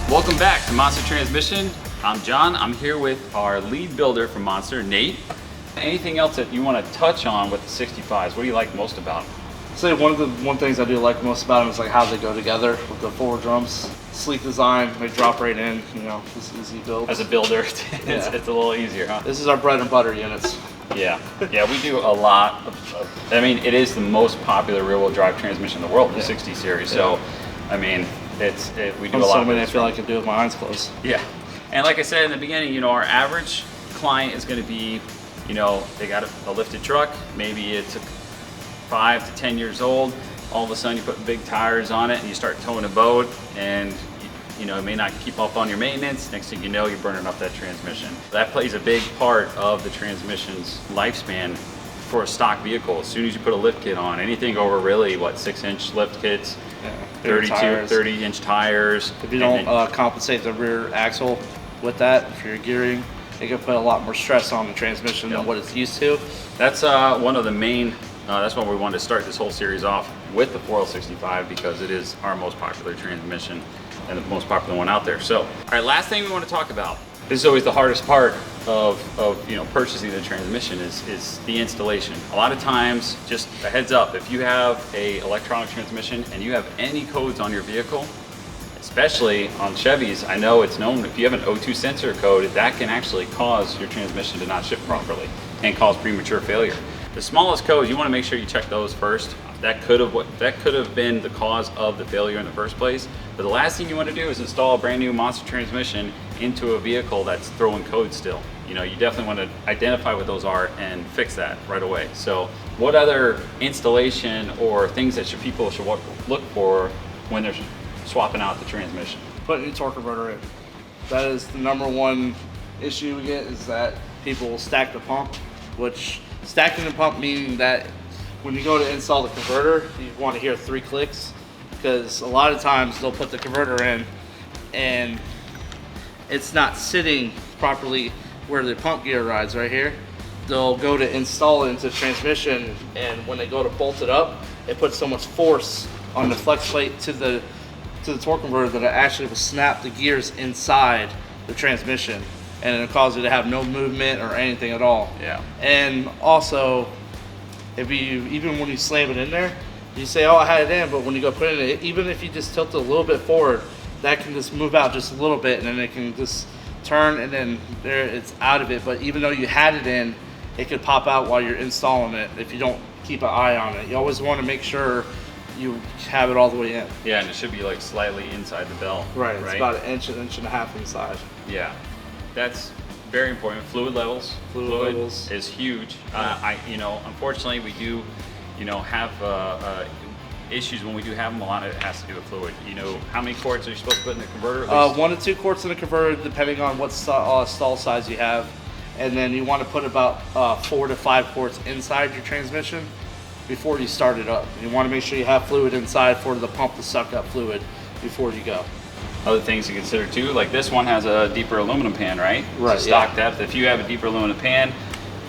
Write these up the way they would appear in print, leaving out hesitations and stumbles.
Welcome back to Monster Transmission. I'm John. I'm here with our lead builder from Monster, Nate. Anything else that you want to touch on with the 65s? What do you like most about them? Say one things I do like most about them is like how they go together with the forward drums. Sleek design, they drop right in, you know, it's easy build. As a builder, it's a little easier, huh? This is our bread and butter units. Yeah, we do a lot of I mean, it is the most popular rear-wheel drive transmission in the world, the 60 series. So, I mean, we do a lot so of many it. I feel like I can do with my eyes closed. Yeah, and like I said in the beginning, you know, our average client is going to be, you know, they got a lifted truck, maybe it's 5 to 10 years old. All of a sudden you put big tires on it and you start towing a boat, and you know, it may not keep up on your maintenance. Next thing you know, you're burning up that transmission. That plays a big part of the transmission's lifespan for a stock vehicle. As soon as you put a lift kit on, anything over really, what, 6-inch lift kits, 30-inch tires. If you don't compensate the rear axle with that for your gearing, it can put a lot more stress on the transmission than what it's used to. That's one of the main, that's why we wanted to start this whole series off with the 4L65, because it is our most popular transmission and the most popular one out there. So, all right, last thing we want to talk about. This is always the hardest part of you know, purchasing the transmission is the installation. A lot of times, just a heads up, if you have a electronic transmission and you have any codes on your vehicle, especially on Chevys, I know it's known, if you have an O2 sensor code, that can actually cause your transmission to not shift properly and cause premature failure. The smallest codes, you want to make sure you check those first. That could have been the cause of the failure in the first place. But the last thing you want to do is install a brand new Monster transmission into a vehicle that's throwing code still. You know, you definitely want to identify what those are and fix that right away. So what other installation or things that people should look for when they're swapping out the transmission? Put a new torque converter in. That is the #1 issue we get, is that people will stack the pump, which stacking the pump meaning that when you go to install the converter, you want to hear 3 clicks, because a lot of times they'll put the converter in and it's not sitting properly where the pump gear rides right here. They'll go to install it into transmission, and when they go to bolt it up, it puts so much force on the flex plate to the torque converter that it actually will snap the gears inside the transmission, and it'll cause it to have no movement or anything at all. Yeah. And also, even when you slam it in there, you say, oh, I had it in, but when you go put it in, even if you just tilt it a little bit forward, that can just move out just a little bit, and then it can just turn, and then there it's out of it. But even though you had it in, it could pop out while you're installing it if you don't keep an eye on it. You always want to make sure you have it all the way in. Yeah, and it should be like slightly inside the bell. Right, it's about an inch and a half inside. Yeah, that's very important. Fluid levels. Fluid levels is huge. You know, unfortunately, we do, you know, have issues when we do have them. A lot of it has to do with fluid. You know, how many quarts are you supposed to put in the converter? 1 to 2 quarts in the converter, depending on what stall size you have. And then you want to put about 4 to 5 quarts inside your transmission before you start it up. You want to make sure you have fluid inside for the pump to suck up fluid before you go. Other things to consider too, like this one has a deeper aluminum pan, right? Right. So stock depth. If you have a deeper aluminum pan,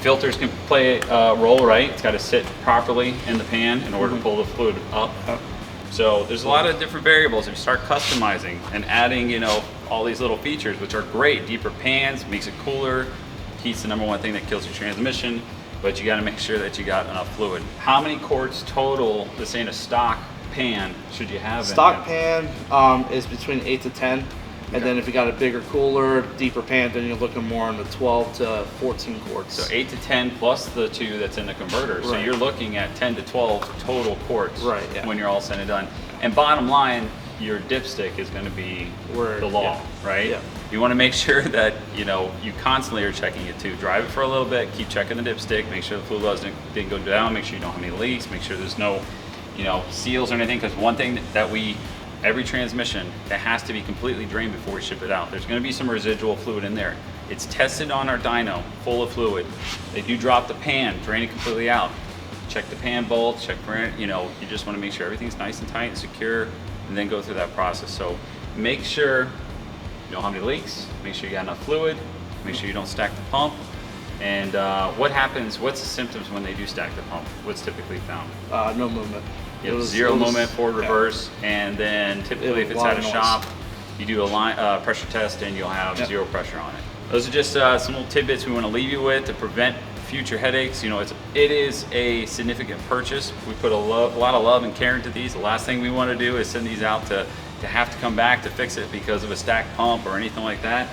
filters can play a role, right? It's got to sit properly in the pan in order to pull the fluid up. So there's a lot of different variables. If you start customizing and adding, you know, all these little features, which are great. Deeper pans makes it cooler. Heat's the #1 thing that kills your transmission, but you got to make sure that you got enough fluid. How many quarts total, let's say in a stock pan, should you have? Stock pan is between 8 to 10. And then if you got a bigger cooler, deeper pan, then you're looking more on the 12 to 14 quarts. So 8 to 10 plus the 2 that's in the converter. So you're looking at 10 to 12 total quarts when you're all said and done. And bottom line, your dipstick is going to be the law, right? Yeah. You want to make sure that, you know, you constantly are checking it too. Drive it for a little bit, keep checking the dipstick, make sure the fluid didn't go down, make sure you don't have any leaks, make sure there's no, you know, seals or anything. Because one thing that every transmission, it has to be completely drained before we ship it out. There's going to be some residual fluid in there. It's tested on our dyno, full of fluid. They do drop the pan, drain it completely out. Check the pan bolts, check for, you know, you just want to make sure everything's nice and tight and secure, and then go through that process. So make sure you don't have any leaks, make sure you got enough fluid, make sure you don't stack the pump. And what happens, what's the symptoms when they do stack the pump? What's typically found? No movement. You have zero movement, forward, reverse, and then typically if it's at a shop, You do a line pressure test and you'll have Yep. zero pressure on it. Those are just some little tidbits we want to leave you with to prevent future headaches. You know, it is a significant purchase. We put a lot of love and care into these. The last thing we want to do is send these out to have to come back to fix it because of a stacked pump or anything like that.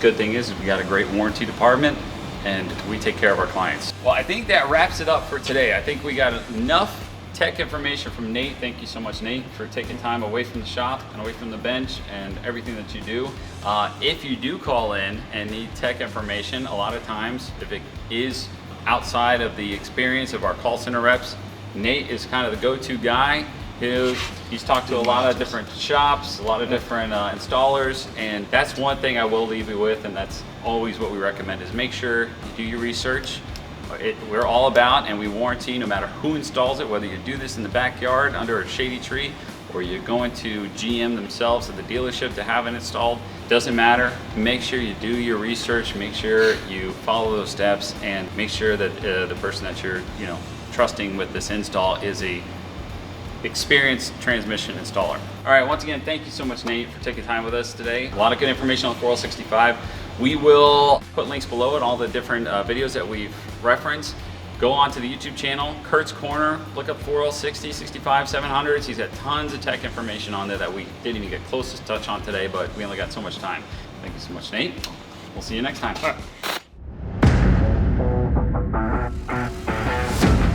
Good thing is we got a great warranty department and we take care of our clients. Well, I think that wraps it up for today. I think we got enough tech information from Nate. Thank you so much, Nate, for taking time away from the shop and away from the bench and everything that you do. If you do call in and need tech information, a lot of times, if it is outside of the experience of our call center reps, Nate is kind of the go-to guy. He's talked to a lot of different shops, a lot of different installers, and that's one thing I will leave you with, and that's always what we recommend, is make sure you do your research. We're all about, and we warranty no matter who installs it, whether you do this in the backyard under a shady tree or you're going to GM themselves at the dealership to have it installed, doesn't matter. Make sure you do your research, make sure you follow those steps, and make sure that the person that you're trusting with this install is a experienced transmission installer. All right, once again, thank you so much, Nate, for taking time with us today. A lot of good information on 4L65. We will put links below at all the different videos that we've referenced. Go on to the YouTube channel, Kurt's Corner, look up 4L60, 65, 700s. He's got tons of tech information on there that we didn't even get close to touch on today, but we only got so much time. Thank you so much, Nate. We'll see you next time.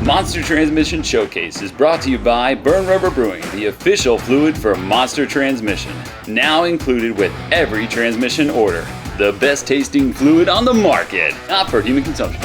Monster Transmission Showcase is brought to you by Burn Rubber Brewing, the official fluid for Monster Transmission. Now included with every transmission order. The best tasting fluid on the market, not for human consumption.